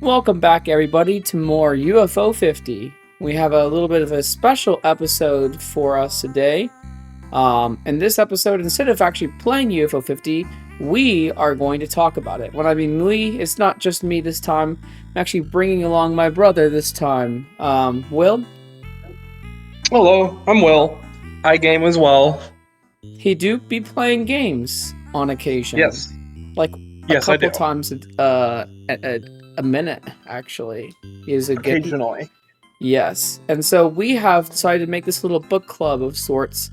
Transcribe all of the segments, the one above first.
Welcome back, everybody, to more UFO 50. We have a little bit of a special episode for us today. In this episode, instead of actually playing UFO 50, we are going to talk about it. When I mean we, it's not just me this time. I'm actually bringing along my brother this time. Will? Hello, I'm Will. I game as well. He do be playing games on occasion. Yes. Like Yes, a I couple do. times a minute, actually. He is a good... Occasionally. Yes, and so we have decided to make this little book club of sorts.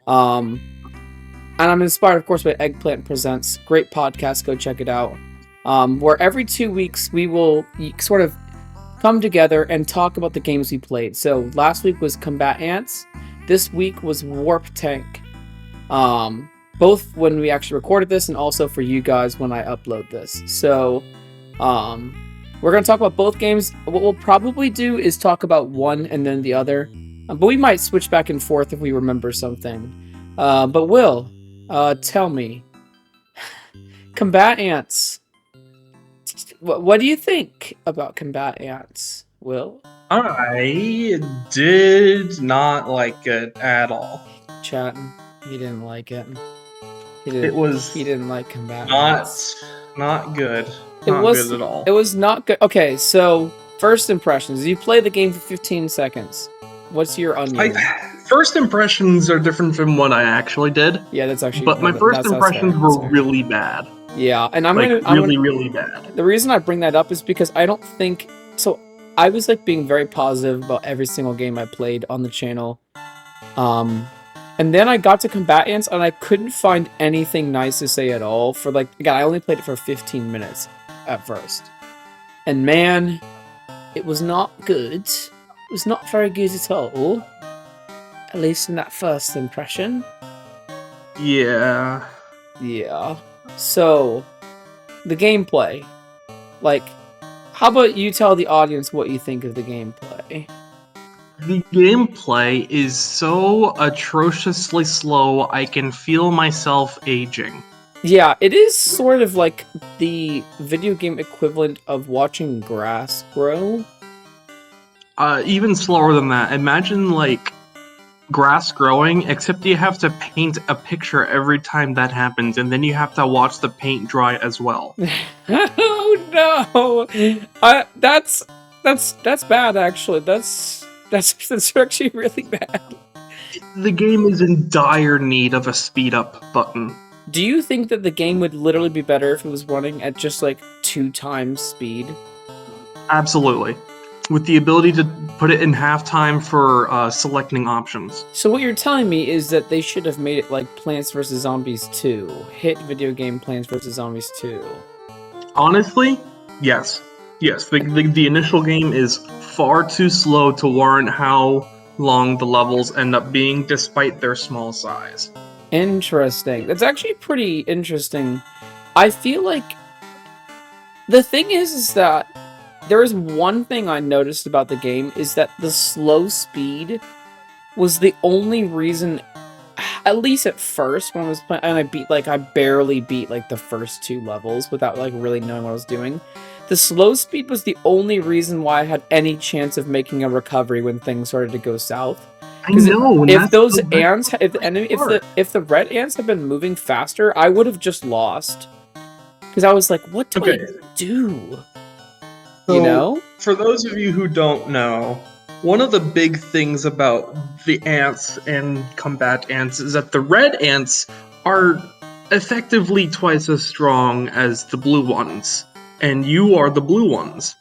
And I'm inspired, of course, by Eggplant Presents. Great podcast, go check it out. Where every 2 weeks we will sort of come together and talk about the games we played. So last week was Combatants. This week was Warptank. Both when we actually recorded this and also for you guys when I upload this. So, we're going to talk about both games. What we'll probably do is talk about one and then the other. But we might switch back and forth if we remember something. But Will, tell me. Combatants. What do you think about Combatants, Will? I did not like it at all. Chatting. He didn't like it. He didn't like Combatants. Not good. It Not was good at all. It was not good. Okay, so first impressions. You play the game for 15 seconds. What's your onion? First impressions are different from what I actually did. Yeah, that's actually. But my first impressions were really bad. Yeah, and I'm really bad. The reason I bring that up is because I don't think so. I was like being very positive about every single game I played on the channel. And then I got to Combatants and I couldn't find anything nice to say at all. For like, again, I only played it for 15 minutes at first. And man, it was not good. It was not very good at all. At least in that first impression. Yeah. Yeah. So, the gameplay. Like, how about you tell the audience what you think of the gameplay? The gameplay is so atrociously slow, I can feel myself aging. Yeah, it is sort of like the video game equivalent of watching grass grow. Even slower than that. Imagine, like, grass growing, except you have to paint a picture every time that happens, and then you have to watch the paint dry as well. Oh no! That's bad, actually. That's actually really bad. The game is in dire need of a speed up button. Do you think that the game would literally be better if it was running at just like 2 times speed? Absolutely. With the ability to put it in halftime for selecting options. So what you're telling me is that they should have made it like Plants vs. Zombies 2. Hit video game Plants vs. Zombies 2. Honestly, yes. Yes, the initial game is far too slow to warrant how long the levels end up being, despite their small size. Interesting. That's actually pretty interesting. I feel like the thing is that there is one thing I noticed about the game is that the slow speed was the only reason, at least at first when I was playing, and I barely beat like the first 2 levels without like really knowing what I was doing. The slow speed was the only reason why I had any chance of making a recovery when things started to go south. I know. If those ants, if the red ants had been moving faster, I would have just lost. Because I was like, what do I do? So, you know? For those of you who don't know, one of the big things about the ants and combat ants is that the red ants are effectively twice as strong as the blue ones. And you are the blue ones.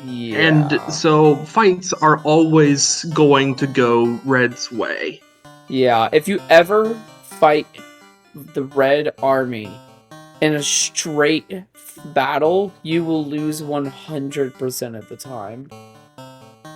Yeah. And so fights are always going to go Red's way. Yeah, if you ever fight the Red Army in a straight battle, you will lose 100% of the time.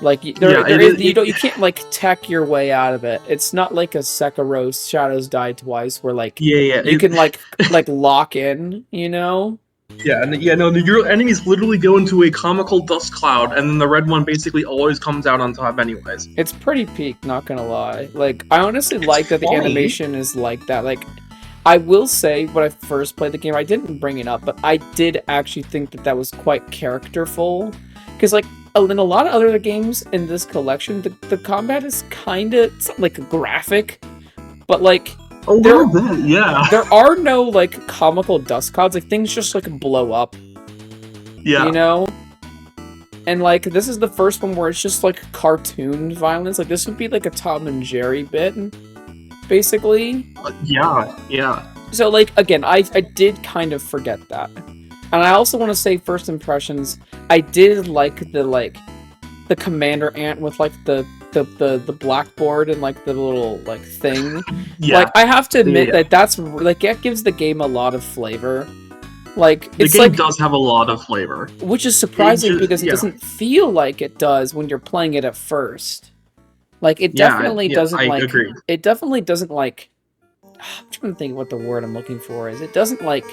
Like, you can't like tech your way out of it. It's not like a Sekiro Shadows Die Twice where like you can like lock in, you know? Your enemies literally go into a comical dust cloud, and then the red one basically always comes out on top anyways. It's pretty peak, not gonna lie. Like, I honestly like that the animation is like that. Like, I will say, when I first played the game, I didn't bring it up, but I did actually think that was quite characterful. Because, like, in a lot of other games in this collection, the combat is kind of, like, graphic, but, like, a little bit, yeah. There are no, like, comical dust clouds. Like, things just, like, blow up. Yeah. You know? And, like, this is the first one where it's just, like, cartoon violence. Like, this would be, like, a Tom and Jerry bit, basically. Yeah. So, like, again, I did kind of forget that. And I also want to say, first impressions, I did like the commander ant with, like, the blackboard and, like, the little, like, thing. Yeah. Like, I have to admit that that's, like, that gives the game a lot of flavor. Like, the game does have a lot of flavor. Which is surprising because it doesn't feel like it does when you're playing it at first. Like, it definitely doesn't, like... I agree. It definitely doesn't, like... I'm trying to think what the word I'm looking for is. It doesn't, like...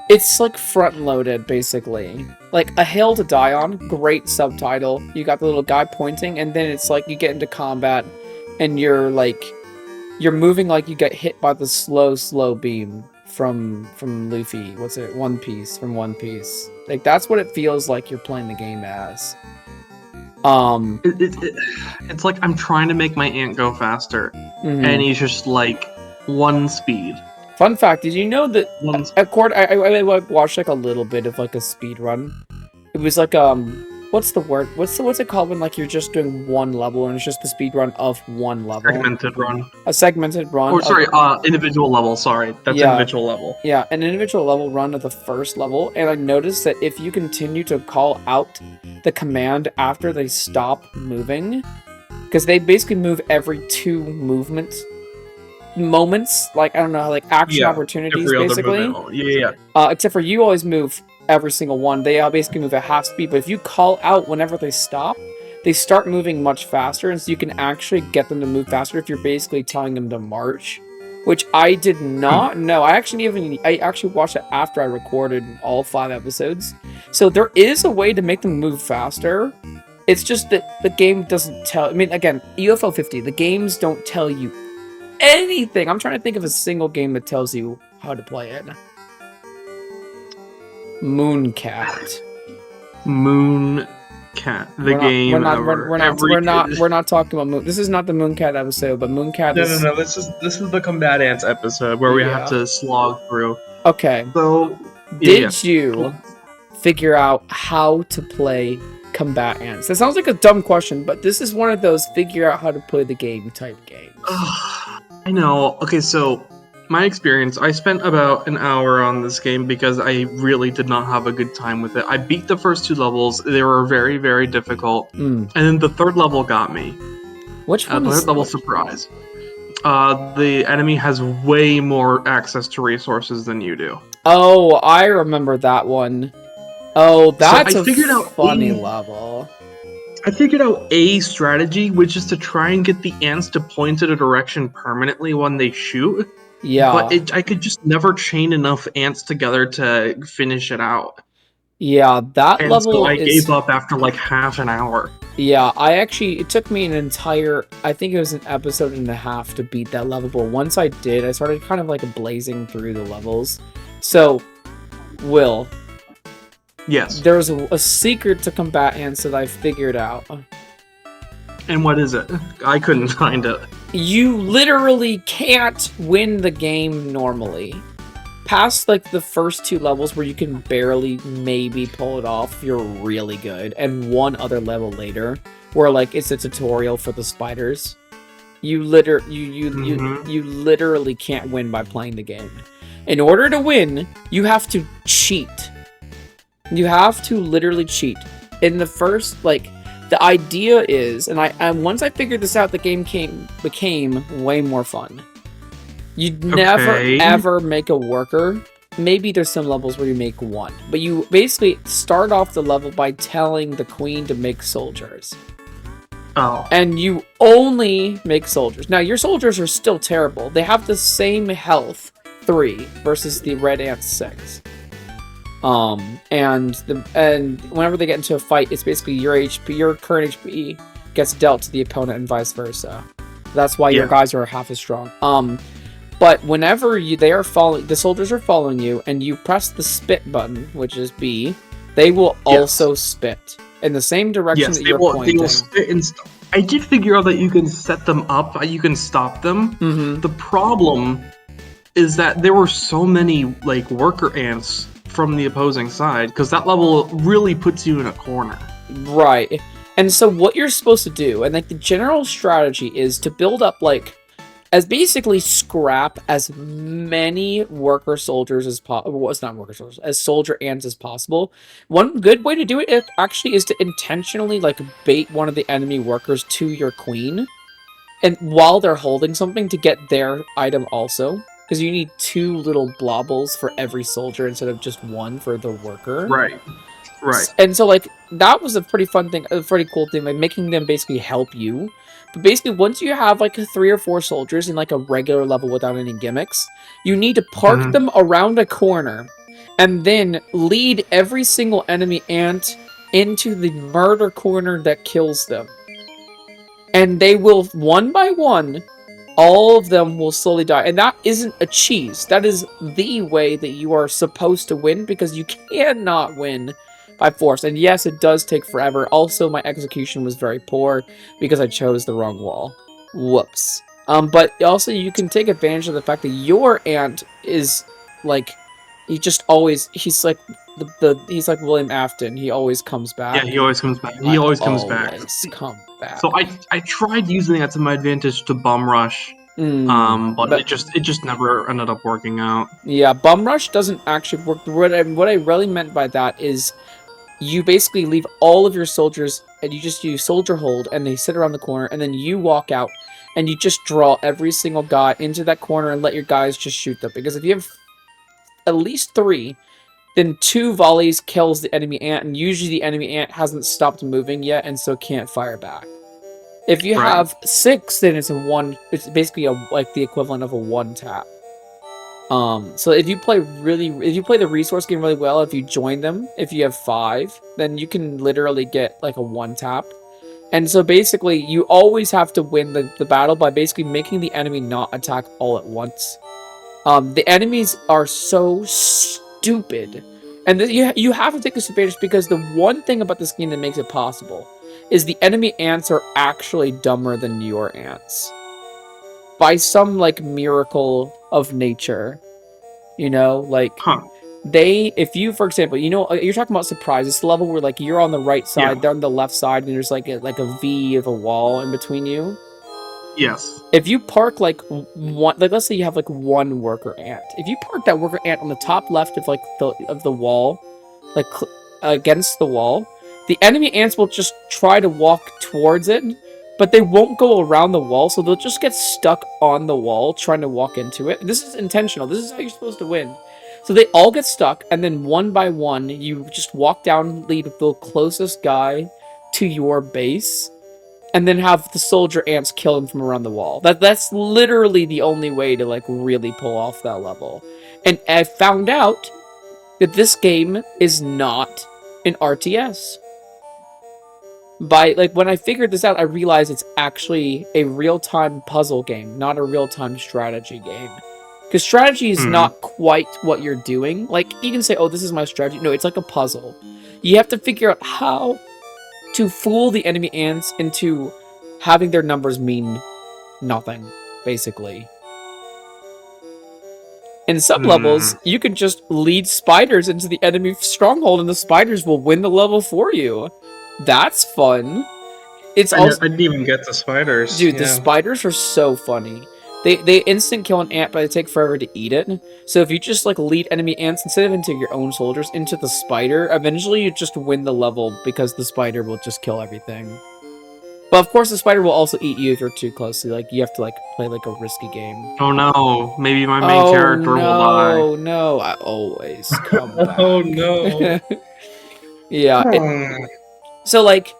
It's, like, front-loaded, basically. Like, A Hill to Die On, great subtitle. You got the little guy pointing, and then it's, like, you get into combat, and you're, like... You're moving like you get hit by the slow beam from Luffy. What's it? One Piece, from One Piece. Like, that's what it feels like you're playing the game as. It's like I'm trying to make my ant go faster, and he's just like one speed. Fun fact: did you know that I watched like a little bit of like a speed run? It was like what's the word? What's it called when like you're just doing one level and it's just the speed run of one level? Segmented run. A segmented run. Or sorry, individual level. Sorry, that's individual level. Yeah, an individual level run of the first level, and I noticed that if you continue to call out the command after they stop moving, because they basically move every 2 moments, like, I don't know, like action opportunities, basically. Yeah. Except for you always move every single one. They all basically move at half speed, but if you call out whenever they stop, they start moving much faster, and so you can actually get them to move faster if you're basically telling them to march, which I did not know. I actually watched it after I recorded all 5 episodes, so there is a way to make them move faster. It's just that the game doesn't tell. I mean, again, UFO 50, the games don't tell you anything. I'm trying to think of a single game that tells you how to play it. Mooncat. We're not talking about Moon. This is not the Mooncat episode, but Mooncat is... No. This is the Combatants episode where we have to slog through. Okay. So, did you figure out how to play Combatants? That sounds like a dumb question, but this is one of those figure out how to play the game type games. I know. Okay, so my experience, I spent about an hour on this game because I really did not have a good time with it. I beat the first 2 levels. They were very, very difficult. And then the 3rd level got me. Which one? The 3rd level surprise. The enemy has way more access to resources than you do. Oh, I remember that one. Oh, that's a funny level. I figured out a strategy, which is to try and get the ants to point in a direction permanently when they shoot. Yeah. But I could just never chain enough ants together to finish it out. Yeah, that level so I gave up after like half an hour. Yeah, it took me an entire, I think it was an episode and a half to beat that level, but once I did, I started kind of like blazing through the levels. So, Will. Yes. There's a secret to Combatants that I figured out. And what is it? I couldn't find it. You literally can't win the game normally. Past like the first 2 levels where you can barely maybe pull it off if you're really good, and one other level later where like it's a tutorial for the spiders. You literally can't win by playing the game. In order to win, you have to cheat. You have to literally cheat. In the first, like, the idea is, and once I figured this out, the game became way more fun. You'd never, ever make a worker. Maybe there's some levels where you make one. But you basically start off the level by telling the queen to make soldiers. Oh. And you only make soldiers. Now, your soldiers are still terrible. They have the same health, 3, versus the red ants, 6. And whenever they get into a fight, it's basically your current HP gets dealt to the opponent and vice versa. That's why your guys are half as strong. But whenever the soldiers are following you, and you press the spit button, which is B, they will also spit in the same direction that you're pointing. They will spit and I did figure out that you can set them up, you can stop them. Mm-hmm. The problem is that there were so many like worker ants from the opposing side, because that level really puts you in a corner. Right. And so what you're supposed to do, and like the general strategy is to build up like as basically scrap as many worker soldiers as possible. Well, it's not worker soldiers, as soldier ants as possible. One good way to do it actually is to intentionally like bait one of the enemy workers to your queen, and while they're holding something to get their item also, because you need 2 little blobbles for every soldier instead of just 1 for the worker. Right. And so like that was a pretty fun thing, a pretty cool thing, like making them basically help you. But basically, once you have like 3 or 4 soldiers in like a regular level without any gimmicks, you need to park them around a corner, and then lead every single enemy ant into the murder corner that kills them. And they will, one by one, all of them will slowly die. And that isn't a cheese. That is the way that you are supposed to win, because you cannot win by force. And yes, it does take forever. Also, my execution was very poor because I chose the wrong wall. Whoops. But also you can take advantage of the fact that your ant is like, he's like he's like William Afton. He always comes back. Yeah, he always comes back. He always comes back. Come back. So I tried using that to my advantage to bum rush. But it just never ended up working out. Yeah, bum rush doesn't actually work. What I really meant by that is you basically leave all of your soldiers and you just use soldier hold, and they sit around the corner, and then you walk out and you just draw every single guy into that corner and let your guys just shoot them. Because if you have at least 3, then 2 volleys kills the enemy ant, and usually the enemy ant hasn't stopped moving yet and so can't fire back. If you have 6, then it's it's basically like the equivalent of a 1 tap. So if you play the resource game really well, if you join them, if you have 5, then you can literally get like a 1 tap. And so basically you always have to win the battle by basically making the enemy not attack all at once. The enemies are so stupid, and you have to take this advantage, because the one thing about this game that makes it possible is the enemy ants are actually dumber than your ants. By some, like, miracle of nature. You know? Like, if you, for example, you know, you're talking about surprise. It's the level where, like, you're on the right side, they're on the left side, and there's, like a V of a wall in between you. Yes. If you park, like, one, like, let's say you have, like, 1 worker ant. If you park that worker ant on the top left of, like, the wall, like, against the wall, the enemy ants will just try to walk towards it, but they won't go around the wall, so they'll just get stuck on the wall trying to walk into it. This is intentional. This is how you're supposed to win. So they all get stuck, and then one by one, you just walk down, lead the closest guy to your base, and then have the soldier ants kill him from around the wall. That's literally the only way to, like, really pull off that level. And I found out that this game is not an RTS. When I figured this out, I realized it's actually a real-time puzzle game, not a real-time strategy game. Because strategy is not quite what you're doing. Like, you can say, oh, this is my strategy. No, it's like a puzzle. You have to figure out how to fool the enemy ants into having their numbers mean nothing, basically. In some levels, you can just lead spiders into the enemy stronghold, and the spiders will win the level for you. That's fun. I didn't even get the spiders. Dude, the spiders are so funny. They instant kill an ant, but they take forever to eat it. So if you just, like, lead enemy ants instead of into your own soldiers, into the spider, eventually you just win the level, because the spider will just kill everything. But of course, the spider will also eat you if you're too close. So, like, you have to, like, play, like, a risky game. Oh no, maybe my main character will die. Oh no, I always come back. Oh no. Yeah. So, like,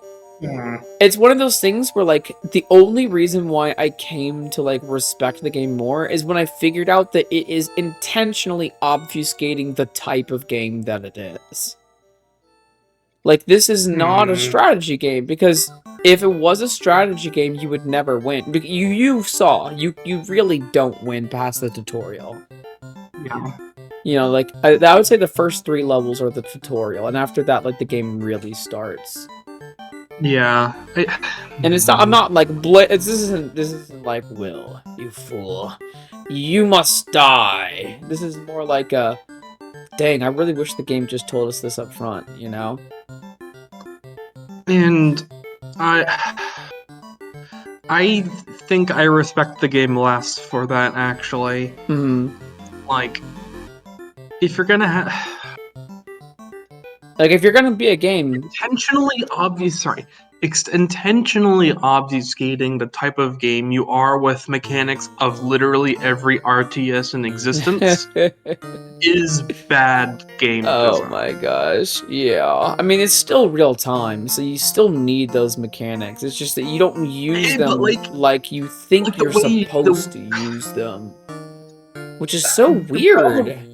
it's one of those things where, like, the only reason why I came to, like, respect the game more is when I figured out that it is intentionally obfuscating the type of game that it is. Like, this is not a Hmm. strategy game, because if it was a strategy game, you would never win. You saw, you really don't win past the tutorial. Yeah. You know, like, I would say the first 3 levels are the tutorial, and after that, like, the game really starts. Yeah. And it's not, I'm not like, this isn't like, Will, you fool. You must die. This is more like a, dang, I really wish the game just told us this up front, you know? And I I think I respect the game less for that, actually. Hmm. Like, if you're gonna have Like, if you're gonna be a game, intentionally obfuscating the type of game you are with mechanics of literally every RTS in existence is bad game oh my design. gosh, yeah. I mean, it's still real time, so you still need those mechanics. It's just that you don't use But them like you think the you're way supposed to use them, which is so the problem, weird.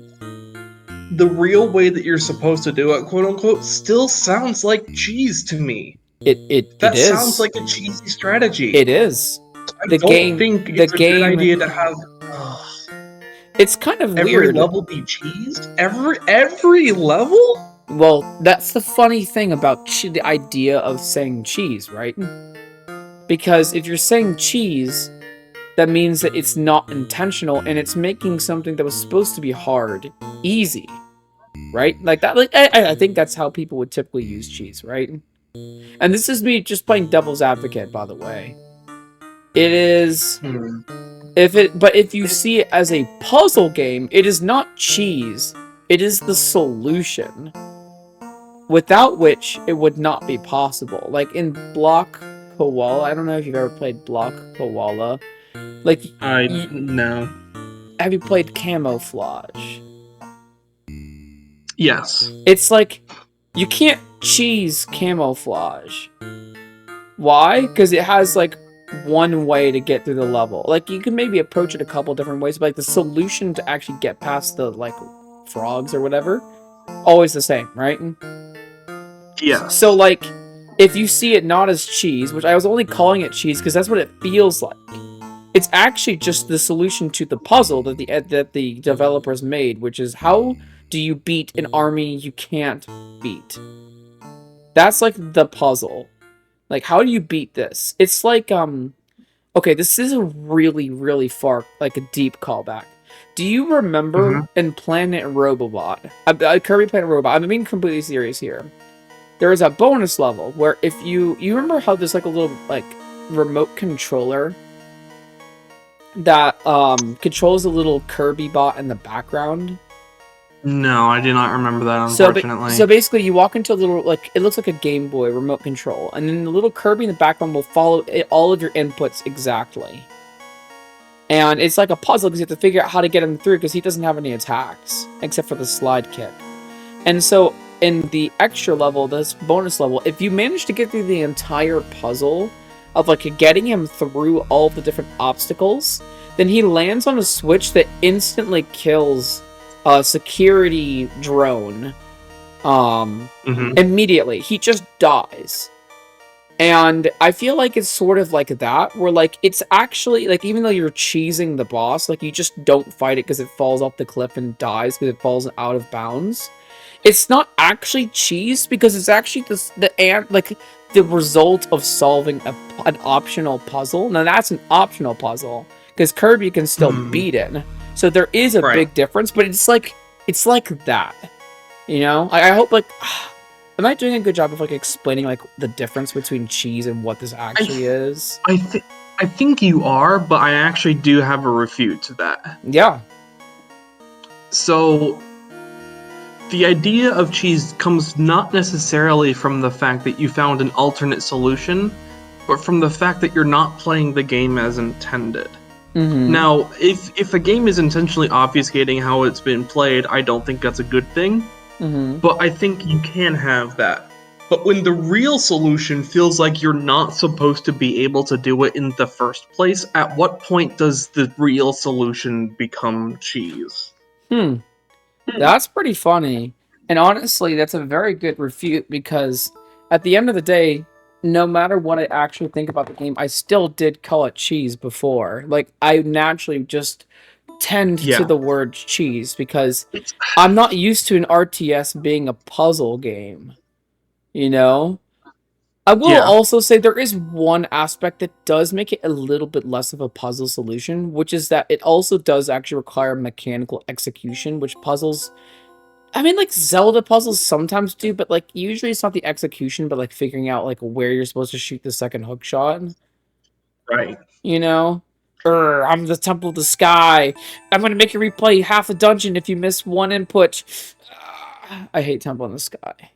the real way that you're supposed to do it, quote unquote, still sounds like cheese to me. It That sounds is. like a cheesy strategy. It is. I don't think The it's a good game, idea to have it's kind of every weird. level be cheesed. Every level. Well, that's the funny thing about the idea of saying cheese, right? Because if you're saying cheese, that means that it's not intentional and it's making something that was supposed to be hard easy, right? Like that. Like, I think that's how people would typically use cheese, right? And this is me just playing devil's advocate, by the way. It is, Hmm. but if you see it as a puzzle game, it is not cheese. It is the solution, without which it would not be possible. Like in Block Koala, I don't know if you've ever played Block Koala. Like, I no. have you played Camouflage? Yes. It's like, you can't cheese Camouflage. Why? Because it has like one way to get through the level. Like, you can maybe approach it a couple different ways, but like the solution to actually get past the like frogs or whatever, always the same, right? So Yes. like, if you see it not as cheese, which I was only calling it cheese because that's what it feels like, it's actually just the solution to the puzzle that the developers made, which is, how do you beat an army you can't beat? That's like the puzzle. Like, how do you beat this? It's like, okay, this is a really, really far, like a deep callback. Do you remember Hmm. in Planet Robobot, Kirby Planet Robot? I'm being completely serious here. There is a bonus level where if you remember how there's like a little like remote controller that controls a little Kirby bot in the background. No, I do not remember that, So, unfortunately. so basically, you walk into a little, like, it looks like a Game Boy remote control, and then the little Kirby in the background will follow all of your inputs exactly. And it's like a puzzle because you have to figure out how to get him through because he doesn't have any attacks except for the slide kick. And so in the extra level, this bonus level, if you manage to get through the entire puzzle of like getting him through all the different obstacles, then he lands on a switch that instantly kills a security drone. Hmm. Immediately. He just dies. And I feel like it's sort of like that, where like it's actually like, even though you're cheesing the boss, like you just don't fight it because it falls off the cliff and dies because it falls out of bounds. It's not actually cheese because it's actually the result of solving an optional puzzle. Now that's an optional puzzle because Kirby can still Hmm. beat it. So there is a Right. big difference, but it's like that. You know? I hope, like, am I doing a good job of like explaining like the difference between cheese and what this I actually is? I think I think you are, but I actually do have a refute to that. Yeah. So the idea of cheese comes not necessarily from the fact that you found an alternate solution, but from the fact that you're not playing the game as intended. Mm-hmm. Now, if a game is intentionally obfuscating how it's been played, I don't think that's a good thing, Mm-hmm. but I think you can have that. But when the real solution feels like you're not supposed to be able to do it in the first place, at what point does the real solution become cheese? Hmm. That's pretty funny. And honestly, that's a very good refute because at the end of the day, no matter what I actually think about the game, I still did call it cheese before. Like, I naturally just tend to Yeah, the word cheese because I'm not used to an RTS being a puzzle game, you know? I will yeah, also say there is one aspect that does make it a little bit less of a puzzle solution, which is that it also does actually require mechanical execution, which puzzles, I mean, like Zelda puzzles sometimes do, but like usually it's not the execution, but like figuring out like where you're supposed to shoot the second hook shot. right. You know, I'm the Temple of the Sky. I'm gonna make you replay half the dungeon if you miss one input. I hate Temple in the Sky.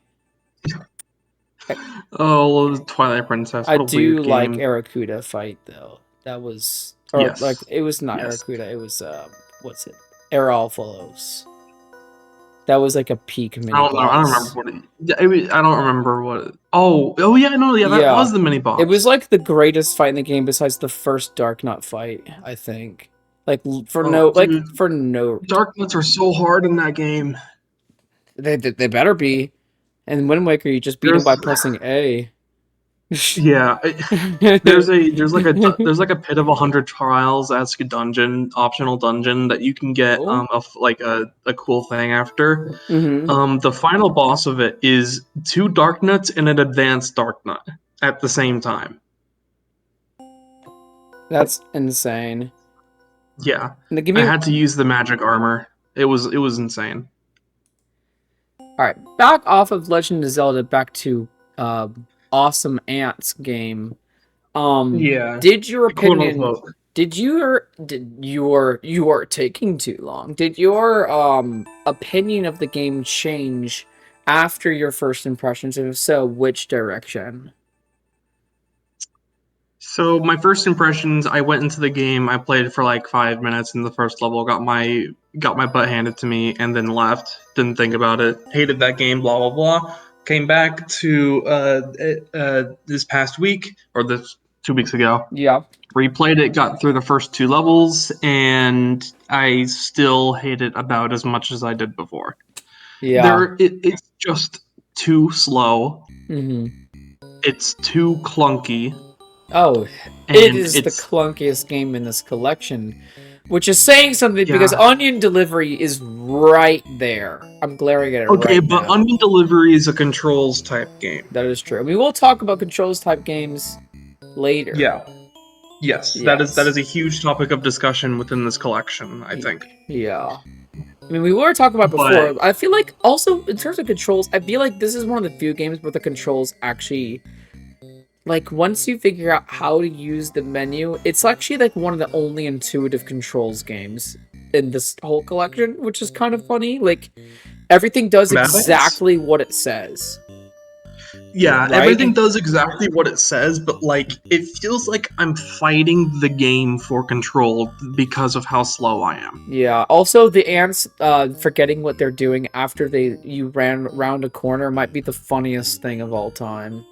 I, Oh, Twilight Princess, I what a do weird like game. Aracuda fight though. That was, or like Yes, it was not yes. Aracuda. It was what's it? Eralfolos. That was like a peak I mini don't know. I don't remember boss. what it. Yeah, I don't remember what. Oh yeah, no, yeah, that Yeah. was the mini It was boss. like the greatest fight in the game besides the first Dark Knot fight, I think. Like Oh, dude, for no Dark Knights are so hard in that game. they better be. And Wind Waker you just beat him by There's, pressing A. yeah, there's like a pit of 100 trials as a dungeon, optional dungeon that you can get Oh. like a cool thing after. Mm-hmm. The final boss of it is two Dark Nuts and an advanced Dark Nut at the same time. That's insane. Yeah, Now give I me had to use the magic armor. It was insane. alright. Back off of Legend of Zelda back to Awesome Ants game. Yeah, Did your quote opinion unquote. you are taking too long? Did your opinion of the game change after your first impressions? And if so, which direction? So my first impressions, I went into the game. I played for like 5 minutes in the first level. Got my butt handed to me, and then left. Didn't think about it. Hated that game. Blah blah blah. Came back to this past week or this 2 weeks ago. Yeah. Replayed it. Got through the first two levels, and I still hate it about as much as I did before. Yeah. It's just too slow. Mm-hmm. It's too clunky, Oh, it and is the it's clunkiest game in this collection, which is saying something because yeah. Onion Delivery is right there. I'm glaring at it Okay, right but now. Onion Delivery is a controls type game. That is true. I mean, we'll talk about controls type games later. Yeah. Yes, that Yes. is a huge topic of discussion within this collection, I think. Yeah. I mean, we were talking about But before. I feel like also in terms of controls, I feel like this is one of the few games where the controls actually, like, once you figure out how to use the menu, it's actually like one of the only intuitive controls games in this whole collection, which is kind of funny. Like, everything does Maddox? exactly what it says, Yeah, everything right? does exactly what it says, but like it feels like I'm fighting the game for control because of how slow I am. Yeah. Also, the ants forgetting what they're doing after you ran round a corner might be the funniest thing of all time.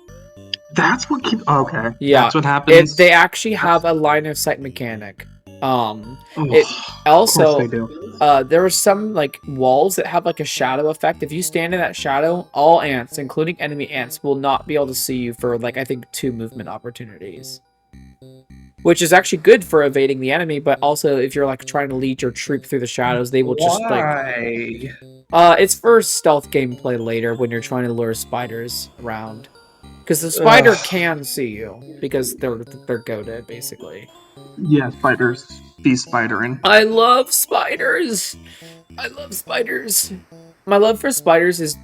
That's what keep okay. Yeah, That's what it they happens. actually have That's a line of sight mechanic. It oh, of course they also do. there are some like walls that have like a shadow effect. If you stand in that shadow, all ants, including enemy ants, will not be able to see you for like I think 2 movement opportunities. Which is actually good for evading the enemy, but also if you're like trying to lead your troop through the shadows, they will just like Why? it's for stealth gameplay later when you're trying to lure spiders around. Because the spider Ugh. can see you because they're goaded basically. Yeah, spiders. Be spidering. I love spiders. I love spiders. My love for spiders is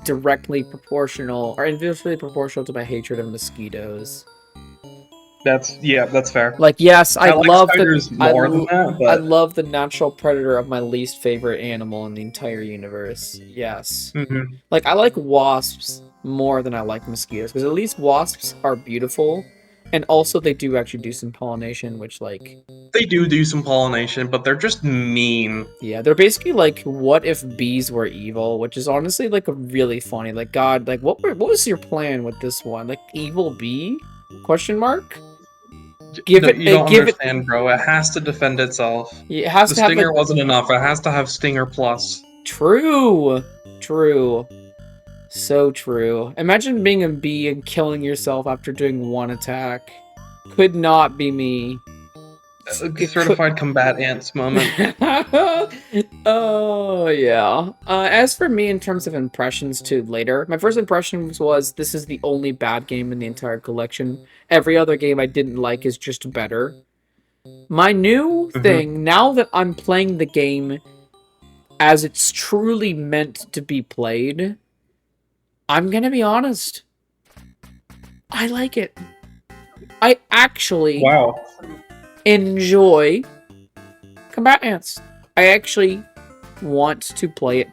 directly proportional or inversely proportional to my hatred of mosquitoes. That's fair. Like yes, I like spiders more than that, I but love the natural predator of my least favorite animal in the entire universe. Yes. mhm. Like I like wasps more than I like mosquitoes because at least wasps are beautiful and also they do actually do some pollination which like They do some pollination, but they're just mean. yeah, they're basically like what if bees were evil, which is honestly like a really funny like god like what was your plan with this one? Like evil bee? Question mark? No, you don't Give it understand, bro. It has to defend itself. it has The to have like stinger wasn't enough. It has to have stinger plus. True. True. So true. Imagine being a bee and killing yourself after doing one attack. Could not be me. It could. Certified combat ants moment. Oh yeah. As for me, in terms of impressions to later, my first impression was this is the only bad game in the entire collection. Every other game I didn't like is just better. My new thing, now that I'm playing the game as it's truly meant to be played, I'm gonna be honest. I like it. I actually Wow. enjoy Combatants. I actually want to play it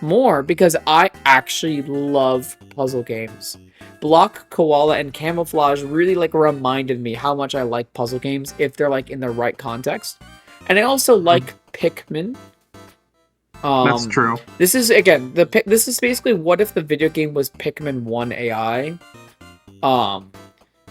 more because I actually love puzzle games. Block, Koala, and Camouflage really like reminded me how much I like puzzle games if they're like in the right context. And I also like Pikmin. That's true. This is again this is basically what if the video game was Pikmin 1 AI.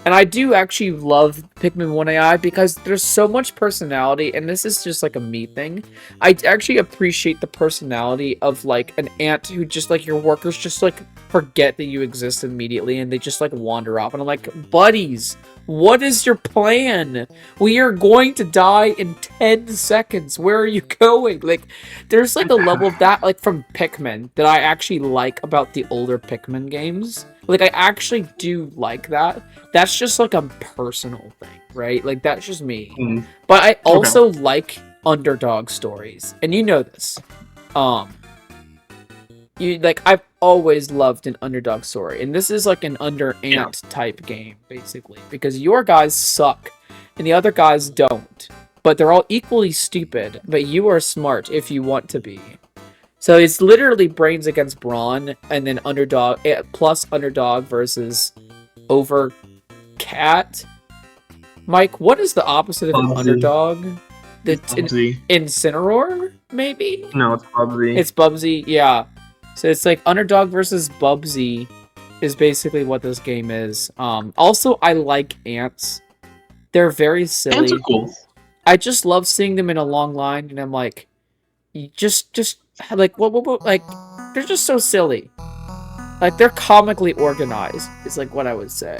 And I do actually love Pikmin 1 AI because there's so much personality, and this is just like a me thing. I actually appreciate the personality of like an ant who just like your workers just like forget that you exist immediately and they just like wander off. And I'm like, buddies, what is your plan? We are going to die in 10 seconds. Where are you going? Like, there's like a level of that like from Pikmin that I actually like about the older Pikmin games. Like, I actually do like that. That's just like a personal thing, right? Like, that's just me. But I also like underdog stories, and you know this. I've always loved an underdog story, and this is like an under ant type game, basically, because your guys suck, and the other guys don't. But they're all equally stupid, but you are smart if you want to be. So it's literally brains against brawn, and then underdog plus underdog versus over cat. Mike, what is the opposite of an underdog? It's Incineroar, maybe? No, it's Bubsy. It's Bubsy, yeah. So it's like underdog versus Bubsy is basically what this game is. Also, I like ants. They're very silly. Ants are cool. I just love seeing them in a long line, and I'm like, just like what like they're just so silly. Like they're comically organized is like what I would say.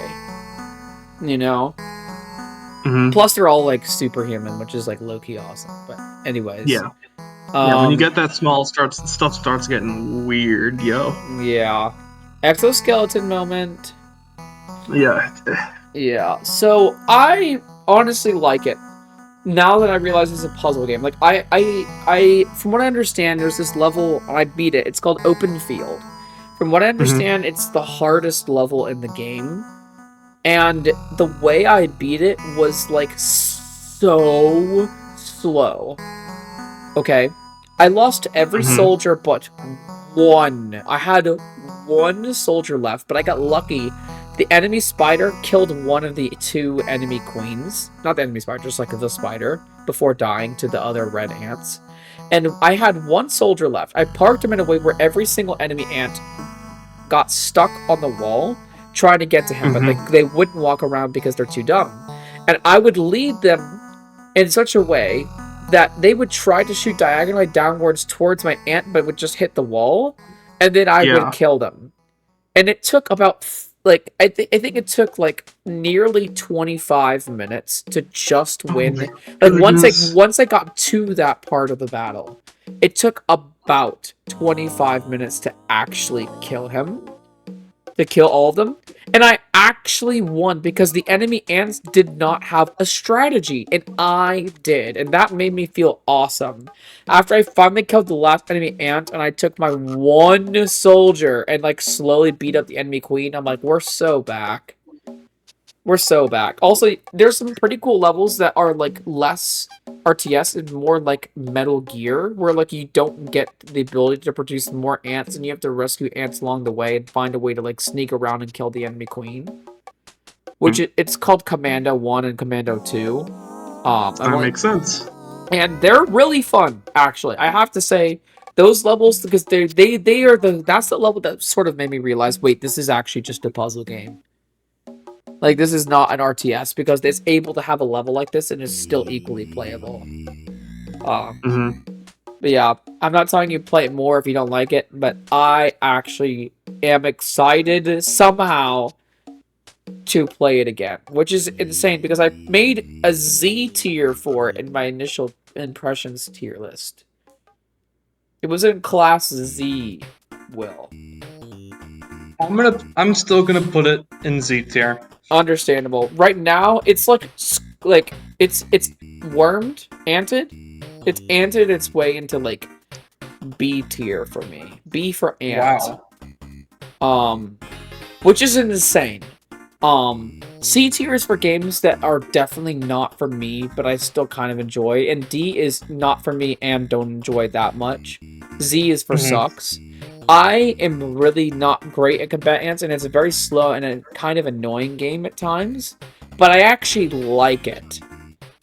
You know? Plus they're all like superhuman, which is like low-key awesome. But anyways. Yeah. When you get that small, stuff starts getting weird, yo. Yeah. Exoskeleton moment. Yeah. Yeah. So I honestly like it. Now that I realize it's a puzzle game, like I from what I understand, there's this level, and I beat it. It's called Open Field. From what I understand, it's the hardest level in the game, and the way I beat it was like so slow. Okay, I lost every soldier but one. I had one soldier left, but I got lucky. The enemy spider killed one of the two enemy queens. Not the enemy spider, just like the spider, before dying to the other red ants. And I had one soldier left. I parked him in a way where every single enemy ant got stuck on the wall trying to get to him, but they wouldn't walk around because they're too dumb. And I would lead them in such a way that they would try to shoot diagonally downwards towards my ant, but would just hit the wall, and then I would kill them. And it took about like I think it took like nearly 25 minutes to just win. Like once I got to that part of the battle, it took about 25 minutes to actually kill him. To kill all of them. And I actually won because the enemy ants did not have a strategy, and I did, and that made me feel awesome. After I finally killed the last enemy ant and I took my one soldier and like slowly beat up the enemy queen, I'm like, we're so back. We're so back. Also, there's some pretty cool levels that are like less RTS and more like Metal Gear, where like you don't get the ability to produce more ants and you have to rescue ants along the way and find a way to like sneak around and kill the enemy queen. Which it's called Commando 1 and Commando 2. That makes sense. And they're really fun, actually. I have to say, those levels, because that's the level that sort of made me realize, wait, this is actually just a puzzle game. Like, this is not an RTS, because it's able to have a level like this and is still equally playable. But yeah, I'm not telling you to play it more if you don't like it, but I actually am excited somehow to play it again, which is insane because I made a Z tier for it in my initial impressions tier list. It was in class Z, Will. I'm still gonna put it in Z tier. Understandable. Right now, it's like it's wormed, anted. It's anted its way into like B tier for me. B for ant. Wow. Which is insane. C tier is for games that are definitely not for me, but I still kind of enjoy. And D is not for me and don't enjoy that much. Z is for sucks. I am really not great at Combatants, and it's a very slow and a kind of annoying game at times, but I actually like it.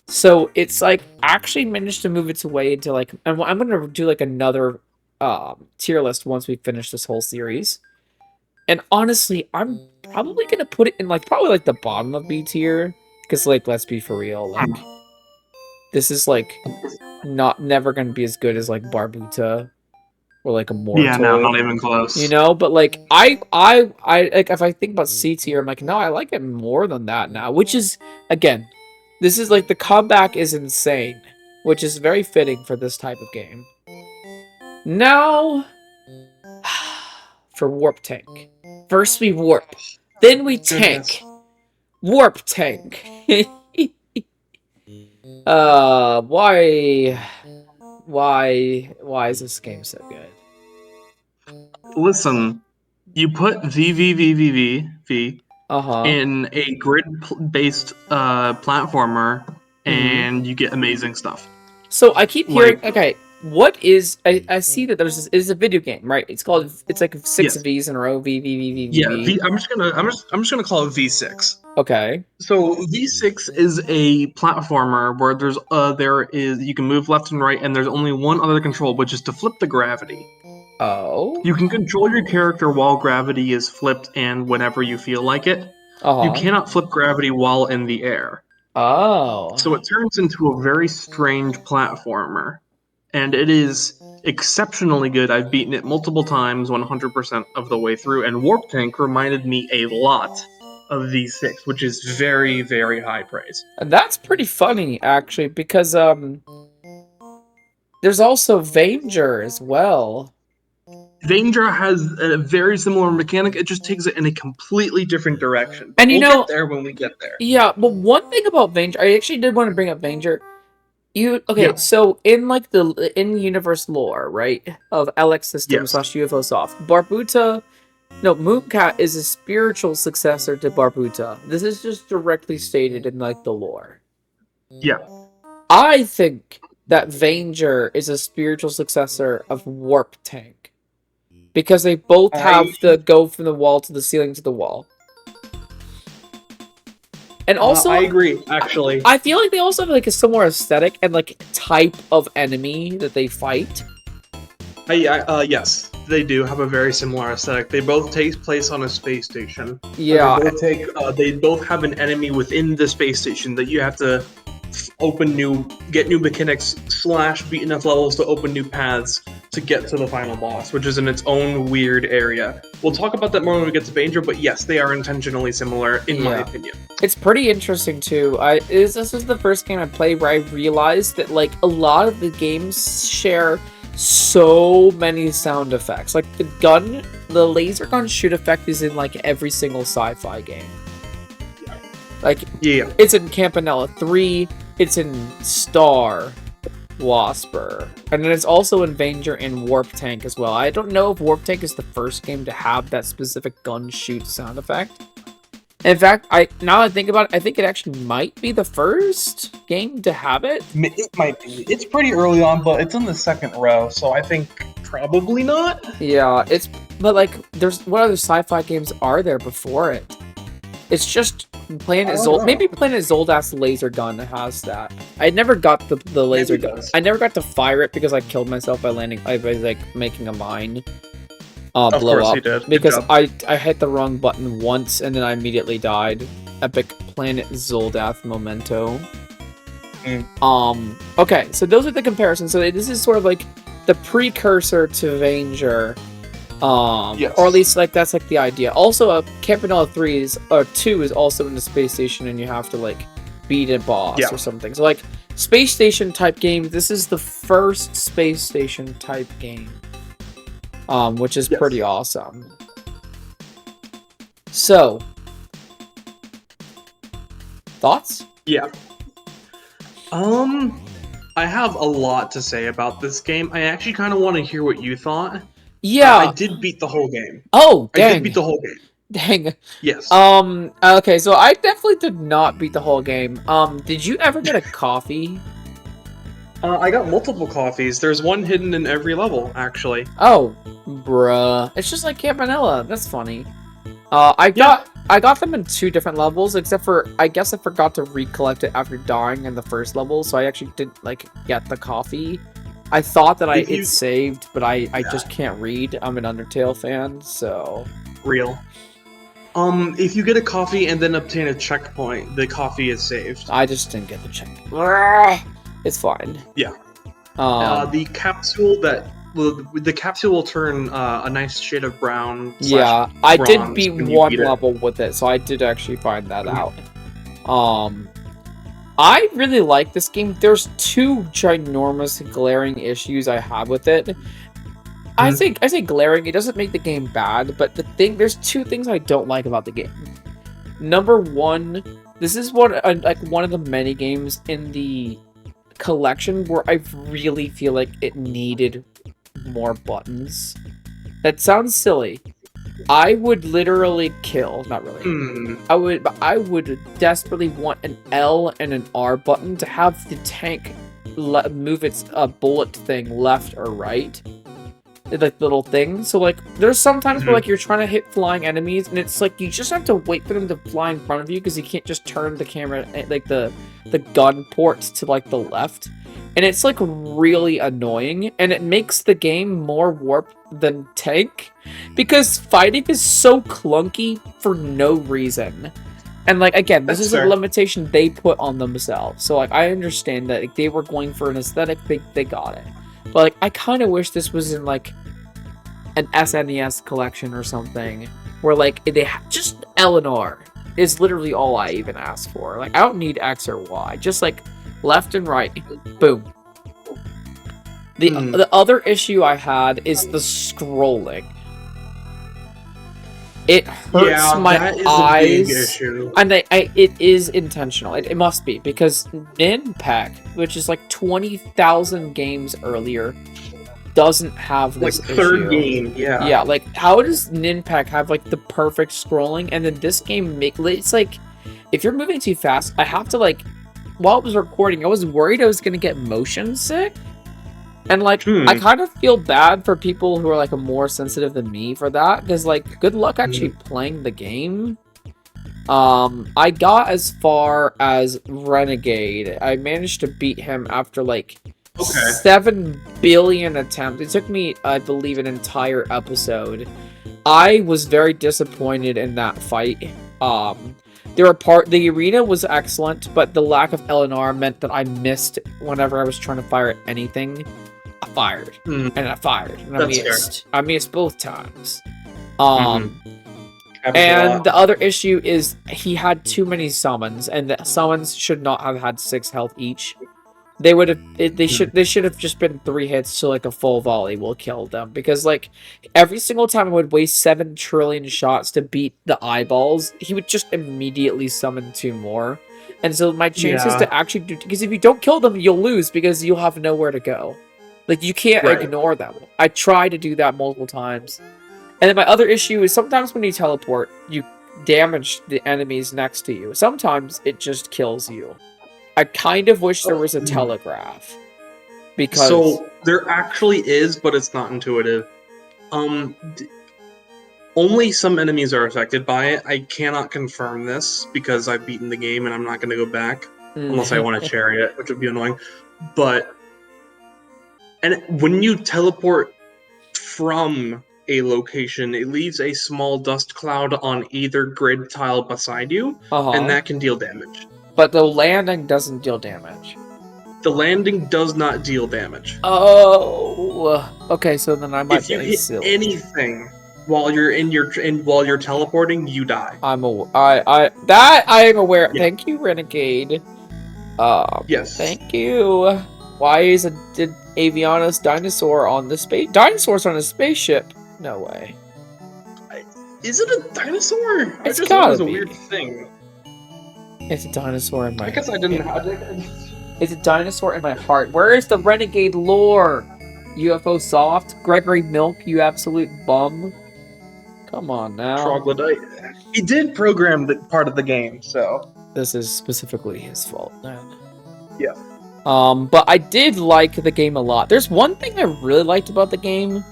So it's like actually managed to move its way into like, and I'm gonna do like another tier list once we finish this whole series. And honestly, I'm probably gonna put it in like probably like the bottom of B tier, because like let's be for real, like this is like not never gonna be as good as like Barbuta or like a Yeah, no, Mortal. not even close. You know, but like I like if I think about C tier, I'm like, no, I like it more than that now. Which is again, this is like the comeback is insane, which is very fitting for this type of game. Now for Warp Tank. First we warp, then we tank. Warp Tank. Why is this game so good? Listen, you put VVVVV in a grid-based platformer, and you get amazing stuff. So I keep hearing, okay, what is, I see that there's this, is a video game, right? It's called, it's like 6 V's in a row, V. Yeah, I'm just gonna call it V6. Okay. So V6 is a platformer where you can move left and right, and there's only one other control, which is to flip the gravity. Oh. You can control your character while gravity is flipped and whenever you feel like it. You cannot flip gravity while in the air. Oh. So it turns into a very strange platformer. And it is exceptionally good. I've beaten it multiple times, 100% of the way through, and Warp Tank reminded me a lot of V6, which is very, very high praise. And that's pretty funny, actually, because, there's also Vanger as well. Vanger has a very similar mechanic, it just takes it in a completely different direction. And you know, we'll get there when we get there. Yeah, but one thing about Vanger, I actually did want to bring up Vanger. So in like the in-universe lore, right, of LX System / UFO Soft, Mooncat is a spiritual successor to Barbuta. This is just directly stated in like the lore. Yeah. I think that Vanger is a spiritual successor of Warp Tank. Because they both have the go from the wall to the ceiling to the wall. And also, I agree, actually. I feel like they also have like a similar aesthetic and like type of enemy that they fight. Yes, they do have a very similar aesthetic. They both take place on a space station. Yeah. They both have an enemy within the space station that you have to get new mechanics / beat enough levels to open new paths to get to the final boss, which is in its own weird area. We'll talk about that more when we get to Vanger, but yes, they are intentionally similar, in my opinion. It's pretty interesting, too. This is the first game I played where I realized that, like, a lot of the games share so many sound effects. Like, the laser gun shoot effect is in, like, every single sci-fi game. Like, it's in Campanella 3, it's in Star Wasper, and then it's also in Vanger and Warp Tank as well. I don't know if Warp Tank is the first game to have that specific gun shoot sound effect. In fact, now that I think about it, I think it actually might be the first game to have it. It might be. It's pretty early on, but it's in the second row, so I think probably not. Yeah, but like, what other sci-fi games are there before it? It's just Planet Zold. Maybe Planet Zold's laser gun has that. I never got the laser gun. I never got to fire it because I killed myself by making a mine blow up. Because I hit the wrong button once and then I immediately died. Epic Planet Zoldath memento. Okay, so those are the comparisons. So this is sort of like the precursor to Vanger. Yes. Or at least like that's like the idea. Also, Campanella 3 is or 2 is also in the space station, and you have to like beat a boss or something. So like space station type game. This is the first space station type game, which is pretty awesome. So, thoughts? Yeah. I have a lot to say about this game. I actually kind of want to hear what you thought. Yeah. I did beat the whole game. Oh, dang. I did beat the whole game. Dang. Yes. Okay, so I definitely did not beat the whole game. Did you ever get a coffee? I got multiple coffees. There's one hidden in every level, actually. Oh, bruh. It's just like Campanella. That's funny. I got them in 2 different levels, except for I guess I forgot to recollect it after dying in the first level, so I actually didn't like get the coffee. I thought that it saved, but I just can't read. I'm an Undertale fan, so real. If you get a coffee and then obtain a checkpoint, the coffee is saved. I just didn't get the checkpoint. It's fine. Yeah. The capsule will turn a nice shade of brown. Yeah, I did beat one level with it, so I did actually find that out. I really like this game. There's 2 ginormous glaring issues I have with it. I say glaring. It doesn't make the game bad, but there's 2 things I don't like about the game. Number 1, this is one of the many games in the collection where I really feel like it needed more buttons. That sounds silly. I would literally kill, not really. I would desperately want an L and an R button to have the tank move its bullet thing left or right. Like little thing. So like there's sometimes where like you're trying to hit flying enemies and it's like you just have to wait for them to fly in front of you because you can't just turn the camera like the gun ports to like the left. And it's like really annoying and it makes the game more warped than Tank because fighting is so clunky for no reason. And like again, this is a limitation they put on themselves. So like I understand that like, they were going for an aesthetic, they got it. But like I kind of wish this was in like an SNES collection or something where like they just L and R is literally all I even ask for. Like I don't need X or Y, just like left and right, boom. The other issue I had is the scrolling. It hurts my eyes, and it is intentional. It must be because Ninpak, which is like 20,000 games earlier, doesn't have this issue. Third game, yeah. Yeah, like how does Ninpak have like the perfect scrolling, and then this game it's like if you're moving too fast, I have to like while it was recording, I was worried I was gonna get motion sick. And, like, I kind of feel bad for people who are, like, more sensitive than me for that. Because, like, good luck actually playing the game. I got as far as Renegade. I managed to beat him after, like, 7 billion attempts. It took me, I believe, an entire episode. I was very disappointed in that fight. The arena was excellent, but the lack of LNR meant that I missed whenever I was trying to fire at anything. I fired, and I fired, and I missed both times. And the other issue is he had too many summons, and the summons should not have had 6 health each. They would have. They should have just been 3 hits, so like a full volley will kill them. Because like every single time I would waste 7 trillion shots to beat the eyeballs, he would just immediately summon 2 more. And so my chances to actually do, because if you don't kill them, you'll lose because you'll have nowhere to go. Like, you can't ignore them. I tried to do that multiple times. And then my other issue is sometimes when you teleport, you damage the enemies next to you. Sometimes it just kills you. I kind of wish there was a telegraph. Because... So, there actually is, but it's not intuitive. Only some enemies are affected by it. I cannot confirm this because I've beaten the game and I'm not going to go back. Unless I want to cherry it, which would be annoying. But... And when you teleport from a location, it leaves a small dust cloud on either grid tile beside you, and that can deal damage. But the landing doesn't deal damage. The landing does not deal damage. Oh, okay. So then I might If you be hit silly. anything while you're teleporting, you die. I am aware. Yeah. Thank you, Renegade. Yes. Thank you. Why is did Aviana's dinosaur on the space? Dinosaurs on a spaceship? No way. Is it a dinosaur? I It's just thought it gotta was a be. weird thing. It's a dinosaur in my. I guess I didn't have it. It's a dinosaur in my heart. Where is the Renegade lore? UFO soft, Gregory Milk, you absolute bum. Come on now. Troglodyte. He did program the part of the game, so This is specifically his fault then. yeah. But I did like the game a lot. There's one thing I really liked about the game.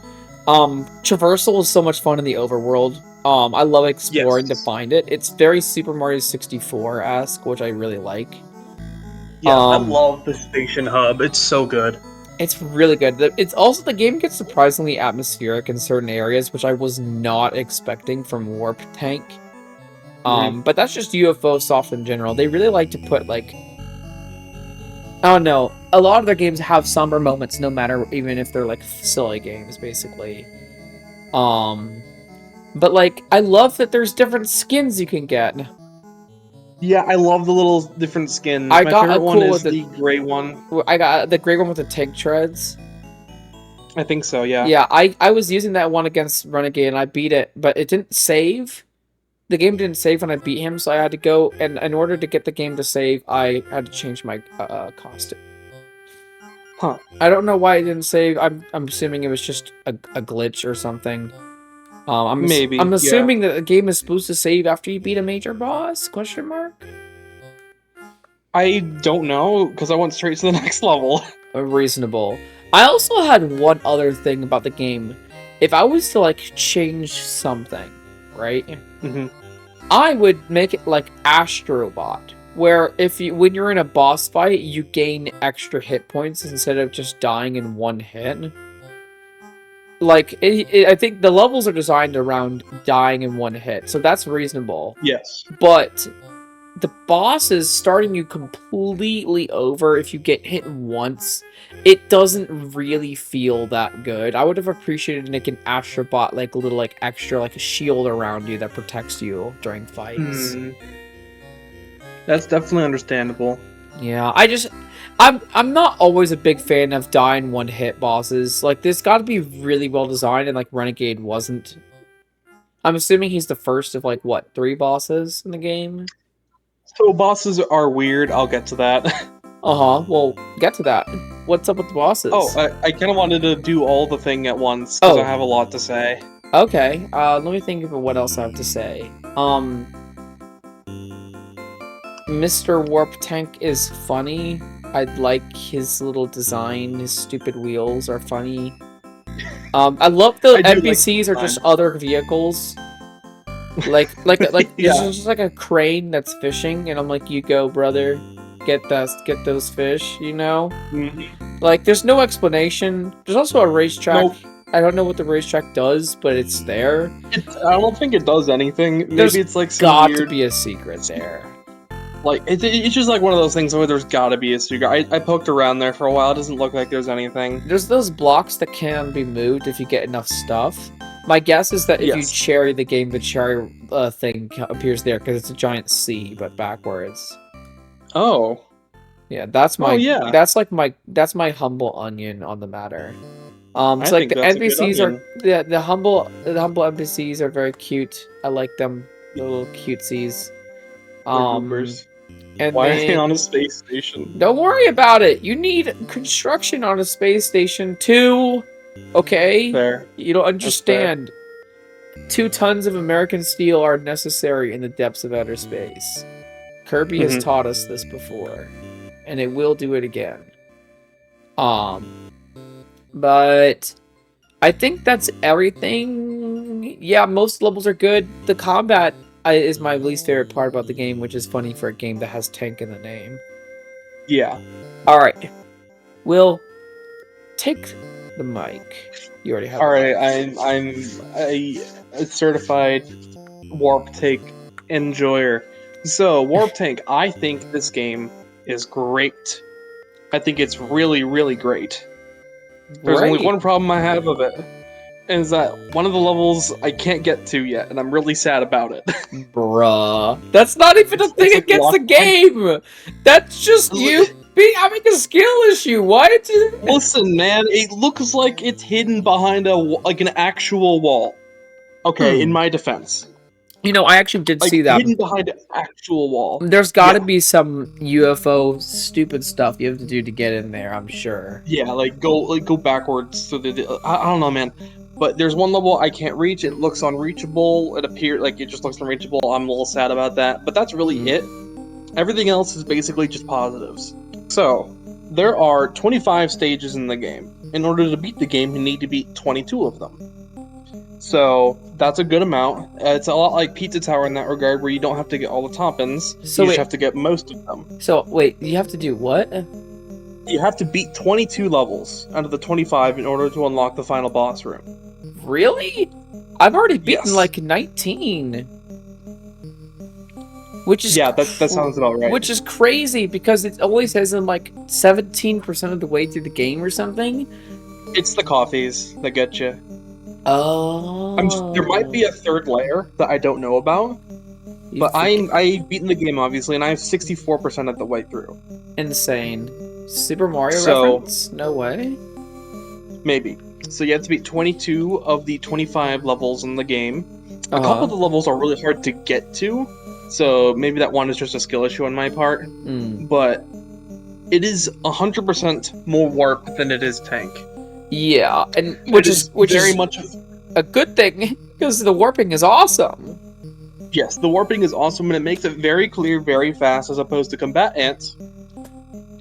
Traversal is so much fun in the overworld. I love exploring Yes. to find it. It's very Super Mario 64-esque, which I really like. Yeah, I love the station hub. It's so good. It's really good. It's also, the game gets surprisingly atmospheric in certain areas, which I was not expecting from Warptank. But that's just UFO soft in general. They really like to put, like, I don't know, a lot of their games have somber moments, no matter, even if they're like silly games, basically. But like, I love that there's different skins you can get. Yeah, I love the little different skins. I My got a favorite one cool is the gray one. I got the gray one with the tank treads. I think so, yeah. Yeah, I was using that one against Renegade and I beat it, but it didn't save. The game didn't save when I beat him, so I had to go, and in order to get the game to save, I had to change my costume. Huh. I don't know why it didn't save. I'm assuming it was just a glitch or something. Maybe, I'm yeah. assuming that the game is supposed to save after you beat a major boss? Question mark? I don't know, because I went straight to the next level. Reasonable. I also had one other thing about the game. If I was to, like, change something, right? Mm-hmm. I would make it like Astrobot, where when you're in a boss fight, you gain extra hit points instead of just dying in one hit. Like, I think the levels are designed around dying in one hit, so that's reasonable. Yes. But the bosses starting you completely over if you get hit once, it doesn't really feel that good. I would have appreciated making Astrobot like a little like extra like a shield around you that protects you during fights. That's definitely understandable. Yeah, I'm not always a big fan of dying one hit bosses. Like, there's got to be really well designed, and like Renegade wasn't. I'm assuming he's the first of like what, 3 bosses in the game. So bosses are weird. I'll get to that. Well, get to that. What's up with the bosses? Oh, I kind of wanted to do all the thing at once because I have a lot to say. Okay. Let me think of what else I have to say. Mr. Warptank is funny. I like his little design. His stupid wheels are funny. I love the NPCs are just other vehicles. Like Yeah. there's just like a crane that's fishing, and I'm like, you go, brother, get those fish, you know? Mm-hmm. Like, there's no explanation. There's also a racetrack. Nope. I don't know what the racetrack does, but it's there. I don't think it does anything. Maybe There's it's like some got weird, to be a secret there. like it's just like one of those things where there's got to be a secret. I poked around there for a while. It doesn't look like there's anything. There's those blocks that can be moved if you get enough stuff. My guess is that if you cherry the game, the cherry thing appears there because it's a giant C, but backwards. Oh. Yeah, that's my. Oh, yeah. That's my humble onion on the matter. It's like the NPCs are the humble NPCs are very cute. I like them, little cutesies. And why are they on a space station? Don't worry about it. You need construction on a space station too. Okay? Fair. You don't understand. 2 tons of American steel are necessary in the depths of outer space. Kirby has taught us this before, and it will do it again. But I think that's everything. Yeah, most levels are good. The combat is my least favorite part about the game, which is funny for a game that has tank in the name. Yeah. All right, Will, take the mic. You already have. All right, I'm a certified Warptank enjoyer. So Warptank, I think this game is great. I think it's really, really great. There's only Great. one problem I have of it, is that one of the levels I can't get to yet, and I'm really sad about it. Bruh. That's not even a thing It's like against the locked behind. game! That's just you having a skill issue! Why did you... Listen, man, it looks like it's hidden behind like an actual wall. Okay, in my defense, You know, I actually did like see that. hidden behind an actual wall. There's gotta Yeah, be some UFO stupid stuff you have to do to get in there, I'm sure. yeah, go backwards. So I don't know, man. But there's one level I can't reach. It looks unreachable. It appears like it just looks unreachable. I'm a little sad about that. But that's really it. Everything else is basically just positives. So, there are 25 stages in the game. In order to beat the game, you need to beat 22 of them. So, that's a good amount. It's a lot like Pizza Tower in that regard, where you don't have to get all the toppings. So you wait. just have to get most of them. So, wait, you have to do what? You have to beat 22 levels out of the 25 in order to unlock the final boss room. Really? I've already beaten Yes. like 19. Which is Yeah, that sounds about right. Which is crazy because it only says I'm like 17% of the way through the game or something. It's the coffees that get you. Oh. There might be a third layer that I don't know about. But I've beaten the game, obviously, and I have 64% of the way through. Insane. Super Mario So- reference? No way. Maybe. So you have to beat 22 of the 25 levels in the game. A couple of the levels are really hard to get to, so maybe that one is just a skill issue on my part. But it is 100% more warp than it is tank. Yeah, and which is very much a good thing because the warping is awesome. Yes, the warping is awesome, and it makes it very clear very fast, as opposed to Combat Ants,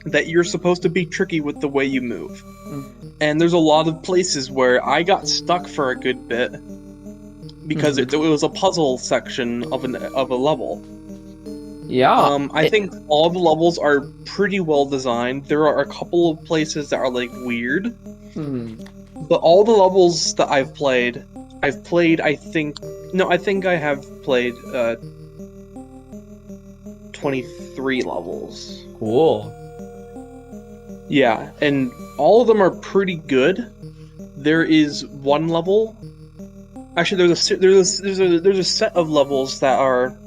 that you're supposed to be tricky with the way you move. And there's a lot of places where I got stuck for a good bit because it was a puzzle section of a level. Yeah. I think all the levels are pretty well designed. There are a couple of places that are like weird, but all the levels that I've played, I think I have played 23 levels. Cool. Yeah, and all of them are pretty good. There is one level. Actually, there's a set of levels that are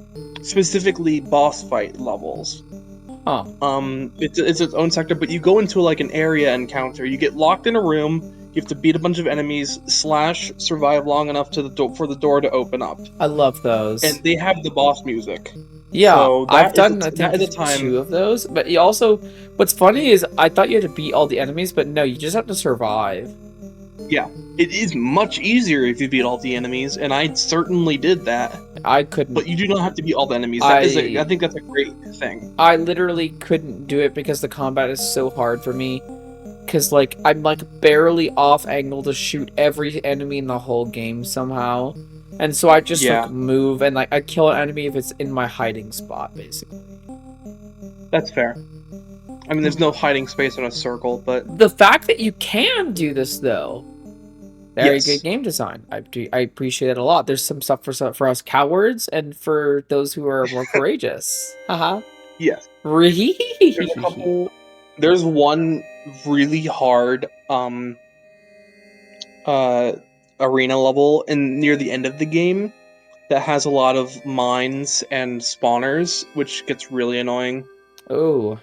specifically boss fight levels. Huh. It's its own sector, but you go into like an area encounter. You get locked in a room. You have to beat a bunch of enemies / survive long enough for the door to open up. I love those. And they have the boss music. Yeah, so I've done I that think is a time. 2 of those, but you also, what's funny is I thought you had to beat all the enemies, but no, you just have to survive. Yeah, it is much easier if you beat all the enemies, and I certainly did that. I couldn't. But you do not have to beat all the enemies. I think that's a great thing. I literally couldn't do it because the combat is so hard for me. Because, like, I'm, like, barely off angle to shoot every enemy in the whole game somehow. And so I just, like, move and, like, I kill an enemy if it's in my hiding spot, basically. That's fair. I mean, there's no hiding space in a circle, but... The fact that you can do this, though, very good game design. I appreciate it a lot. There's some stuff for us cowards and for those who are more courageous. Haha. Yes. There's a couple... There's one really hard, arena level near the end of the game that has a lot of mines and spawners, which gets really annoying. Oh.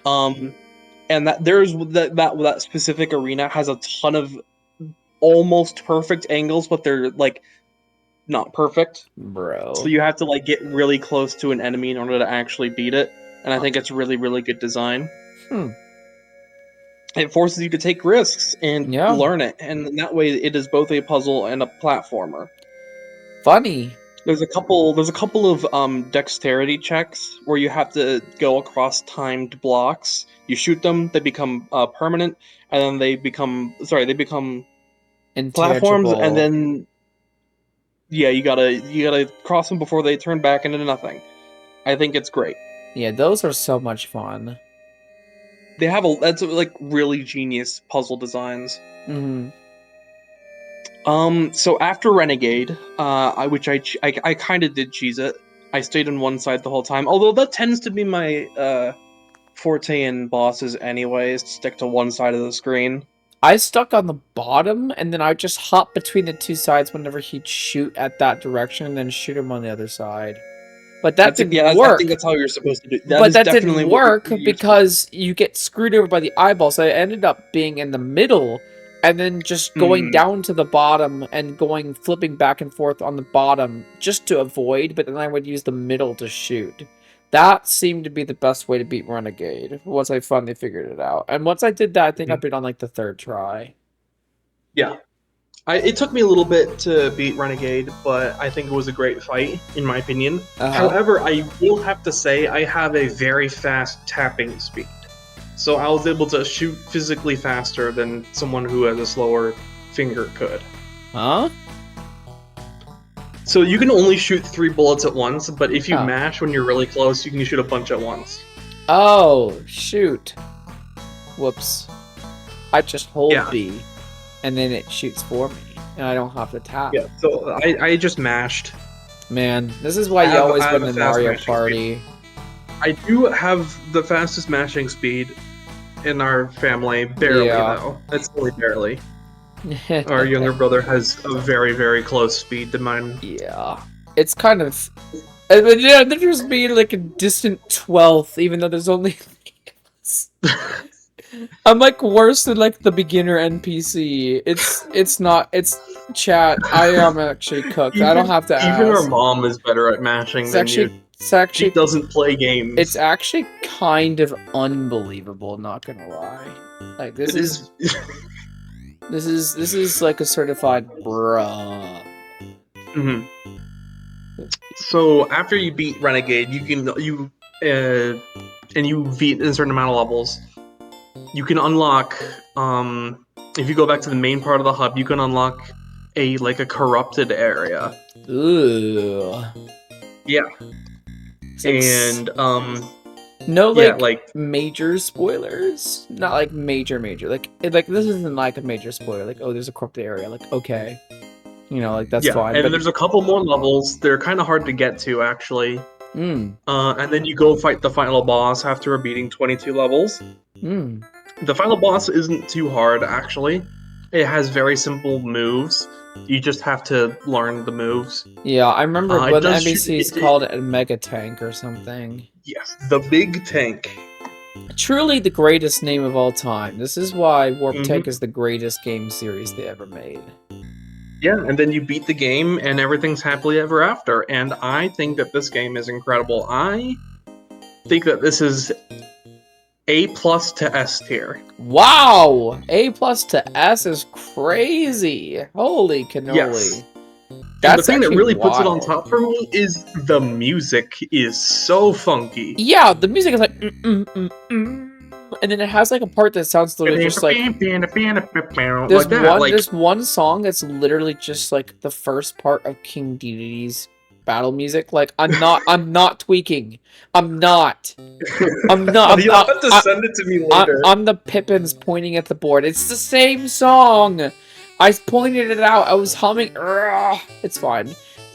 And that specific arena has a ton of almost perfect angles, but they're like not perfect. Bro. So you have to like get really close to an enemy in order to actually beat it. And I think it's really, really good design. It forces you to take risks and learn it, and in that way it is both a puzzle and a platformer. Funny. There's a couple of dexterity checks where you have to go across timed blocks. You shoot them, they become permanent, and then they become platforms, and then you gotta cross them before they turn back into nothing. I think it's great. Yeah, those are so much fun. They have that's like really genius puzzle designs. So after Renegade, which I kind of did cheese it. I stayed on one side the whole time, although that tends to be my forte in bosses anyways. Stick to one side of the screen. I stuck on the bottom, and then I just hop between the two sides whenever he'd shoot at that direction, and then shoot him on the other side. But that didn't I think work. that's how you're supposed to do. But that Definitely didn't what work you're because you get screwed over by the eyeball. So I ended up being in the middle and then just going down to the bottom and flipping back and forth on the bottom just to avoid. But then I would use the middle to shoot. That seemed to be the best way to beat Renegade once I finally figured it out. And once I did that, I think I beat on like the third try. Yeah. It took me a little bit to beat Renegade, but I think it was a great fight, in my opinion. However, I will have to say I have a very fast tapping speed. So I was able to shoot physically faster than someone who has a slower finger could. Huh? So you can only shoot 3 bullets at once, but if you mash when you're really close, you can shoot a bunch at once. Oh, shoot. Whoops. I just hold B. And then it shoots for me, and I don't have to tap. Yeah, so I just mashed. Man, this is why you always win the Mario Party. I do have the fastest mashing speed in our family, barely though. It's only barely. Our younger brother has a very, very close speed to mine. Yeah. It's kind of... I mean, yeah, there's me like a distant 12th, even though there's only... I'm like worse than like the beginner NPC. It's chat. I am actually cooked. I don't have to ask. Even our mom is better at mashing than you. She doesn't play games. It's actually kind of unbelievable, not gonna lie. Like this is this is like a certified bruh. So after you beat Renegade, you beat a certain amount of levels. You can unlock, if you go back to the main part of the hub, you can unlock a corrupted area. Ooh. Yeah. And, no, major spoilers? Not, like, major. Like, this isn't, like, a major spoiler. Like, oh, there's a corrupted area. Like, okay. You know, like, that's fine. And then there's a couple more levels. They're kind of hard to get to, actually. And then you go fight the final boss after beating 22 levels. The final boss isn't too hard, actually. It has very simple moves. You just have to learn the moves. Yeah, I remember when the NPCs called it a mega tank or something. Yes, the big tank. Truly the greatest name of all time. This is why Warptank is the greatest game series they ever made. Yeah, and then you beat the game, and everything's happily ever after. And I think that this game is incredible. I think that this is A+ to S tier. Wow! A+ to S is crazy. Holy cannoli. Yes. That's the thing that really puts it on top for me is the music is so funky. Yeah, the music is like and then it has like a part that sounds literally just like there's one song that's literally just like the first part of King Dedede's battle music. Like I'm not tweaking. I'm not. You'll have to send it to me later. I'm the Pippins pointing at the board. It's the same song. I pointed it out. I was humming. It's fine.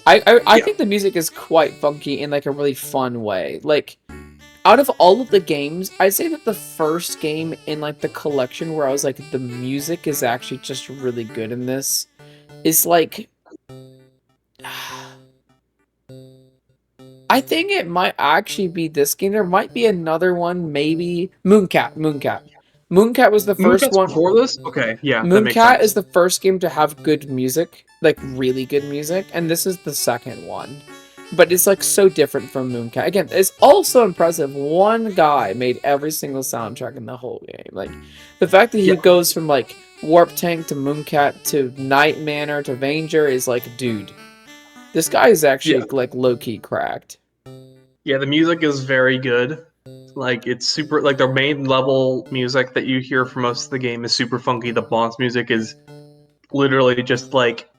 I think the music is quite funky in like a really fun way. Like out of all of the games, I'd say that the first game in like the collection where I was like the music is actually just really good in this is like I think it might actually be this game. There might be another one, maybe Mooncat. Mooncat was the first one before this. Okay, yeah. Mooncat is the first game to have good music, like really good music, and this is the second one. But it's like so different from Mooncat. Again, it's also impressive. One guy made every single soundtrack in the whole game. Like the fact that he goes from like Warptank to Mooncat to Night Manor to Vanger is like, dude, this guy is actually like low key cracked. Yeah, the music is very good. Like it's super. Like the main level music that you hear for most of the game is super funky. The boss music is literally just like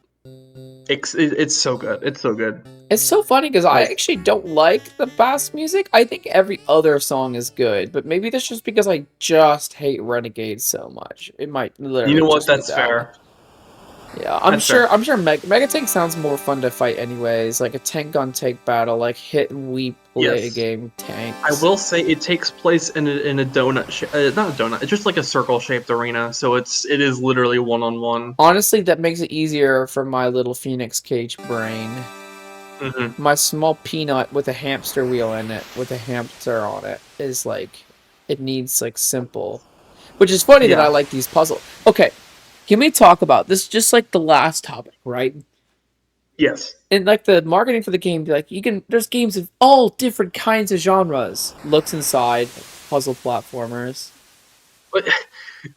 it's so good. It's so good. It's so funny because I actually don't like the boss music. I think every other song is good, but maybe that's just because I just hate Renegade so much. It might literally. You know what? That's fair. Yeah, I'm That's sure. fair. I'm sure. Mega Tank sounds more fun to fight, anyways. Like a tank on tank battle, like hit and weep play Yes. game I tanks. will say it takes place in a donut, not a donut. It's just like a circle-shaped arena, so it is literally one-on-one. Honestly, that makes it easier for my little Phoenix Cage brain. Mm-hmm. My small peanut with a hamster wheel in it, with a hamster on it, is like, it needs like simple. Which is funny that I Yeah. like these puzzles. Okay, can we talk about this? Just like the last topic, right? Yes. And like the marketing for the game, like there's games of all different kinds of genres. Looks inside, puzzle platformers. But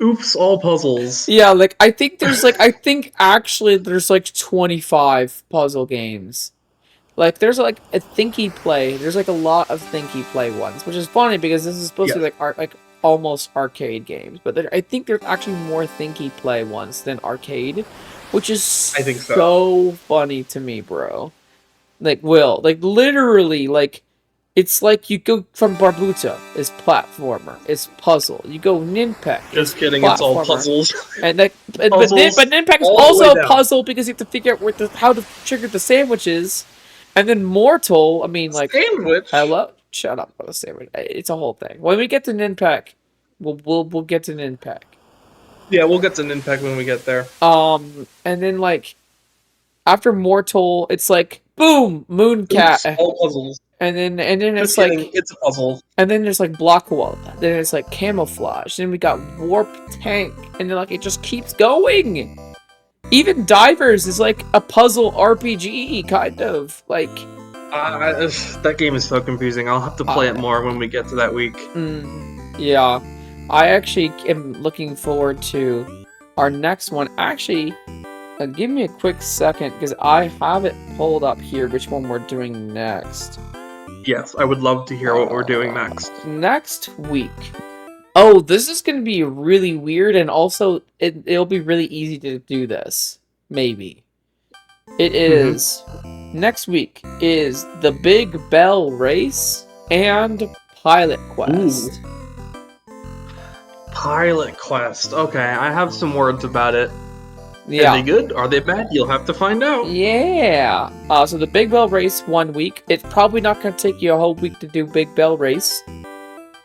oops, all puzzles. Yeah, like I think actually there's like 25 puzzle games. Like there's like a thinky play. There's like a lot of thinky play ones, which is funny because this is supposed to be Yes, like almost arcade games. But I think there's actually more thinky play ones than arcade, which is I think so. so funny to me, bro. Like like literally, like it's like you go from Barbuta is platformer, it's puzzle. You go Ninpek is Just kidding. It's all platformer, puzzles. and like Puzzles but Ninpek is all the way also a down. puzzle because you have to figure out how to trigger the sandwiches, and then Mortal. I mean, like Sandwich. hello, shut up about the sandwich. It's a whole thing. When we get to Ninpek, we'll get to Ninpek. Yeah, we'll get to Ninpek when we get there. And then like after Mortal, it's like boom, Oops, Mooncat. all puzzles. And then Just it's kidding. like, It's a puzzle. and then there's like block wall. Then it's like camouflage. Then we got warp tank, and then like it just keeps going. Even divers is like a puzzle RPG kind of like. That game is so confusing. I'll have to play it more when we get to that week. Yeah, I actually am looking forward to our next one. Actually, give me a quick second because I have it pulled up here. Which one we're doing next? Yes, I would love to hear what we're doing next. Next week. Oh, this is going to be really weird, and also it'll be really easy to do this. Maybe. It is next week is the Big Bell Race and Pilot Quest. Pilot Quest. Okay, I have some words about it. Yeah. Are they good? Are they bad? You'll have to find out. Yeah. So the Big Bell Race 1 week. It's probably not going to take you a whole week to do Big Bell Race.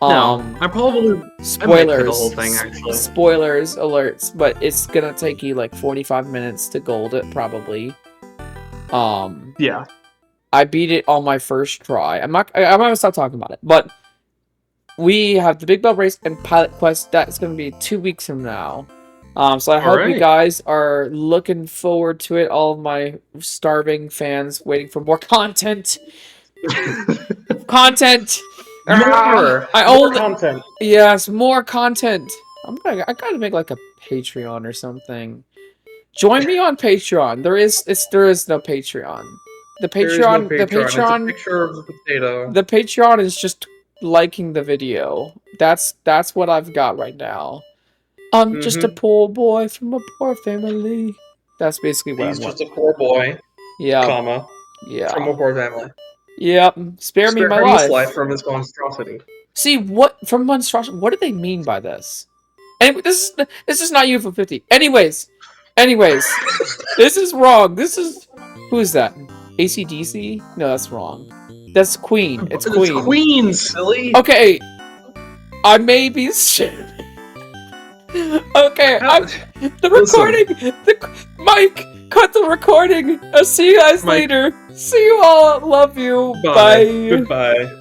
No, I probably spoilers. I might play the whole thing actually. Spoilers alerts, but it's gonna take you like 45 minutes to gold it probably. Yeah. I beat it on my first try. I'm gonna stop talking about it. But we have the Big Bell Race and Pilot Quest. That's gonna be 2 weeks from now. So I hope you guys are looking forward to it. All of my starving fans waiting for more content. Content. More content. Yes, more content. I gotta make like a Patreon or something. Join me on Patreon. There is no Patreon. The Patreon, It's a picture of the potato. The Patreon is just liking the video. That's what I've got right now. I'm just a poor boy from a poor family. That's basically what He's just a poor boy. Yeah. Comma. Yeah. From a poor family. Yep. Spare me my his life. life from his monstrosity. See what from monstrosity? What do they mean by this? Anyway, this is not UFO 50. Anyways, this is wrong. Who is that? AC/DC? No, that's wrong. That's Queen. It's Queen. It's Queen, silly. Okay, I may be shit. Okay, the recording. Mike, cut the recording. I'll see you guys later. See you all. Love you. Bye. Goodbye.